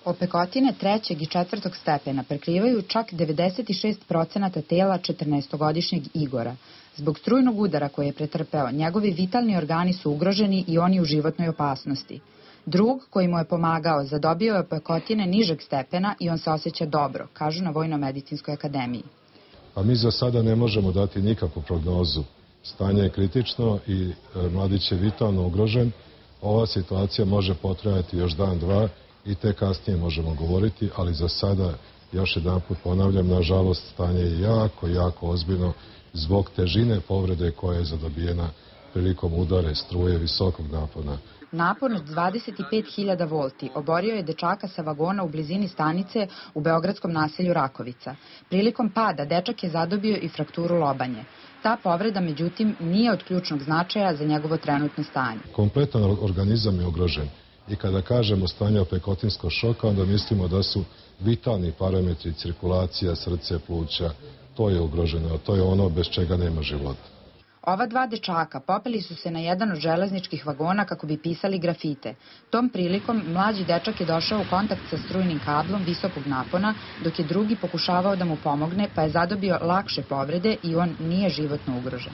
Opekotine trećeg i četvrtog stepena prekrivaju čak 96% tela 14-godišnjeg Igora. Zbog strujnog udara koji je pretrpeo, njegovi vitalni organi su ugroženi i oni u životnoj opasnosti. Drug koji mu je pomagao zadobio je opekotine nižeg stepena i on se osjeća dobro, kažu na Vojno-medicinskoj akademiji. A mi za sada ne možemo dati nikakvu prognozu. Stanje je kritično i mladić je vitalno ugrožen. Ova situacija može potrajati još dan, dva i te kasnije možemo govoriti, ali za sada, još jedanput ponavljam, nažalost, stanje je jako ozbiljno zbog težine povrede koja je zadobijena prilikom udare struje visokog napona. Napon od 25.000 volti oborio je dečaka sa vagona u blizini stanice u beogradskom naselju Rakovica. Prilikom pada dečak je zadobio i frakturu lobanje. Ta povreda, međutim, nije od ključnog značaja za njegovo trenutno stanje. Kompletan organizam je ugrožen i kada kažemo stanje opekotinskog šoka, onda mislimo da su vitalni parametri cirkulacija, srce, pluća, to je ugroženo, a to je ono bez čega nema života. Ova dva dečaka popeli su se na jedan od železničkih vagona kako bi pisali grafite. Tom prilikom mlađi dečak je došao u kontakt sa strujnim kablom visokog napona, dok je drugi pokušavao da mu pomogne, pa je zadobio lakše povrede i on nije životno ugrožen.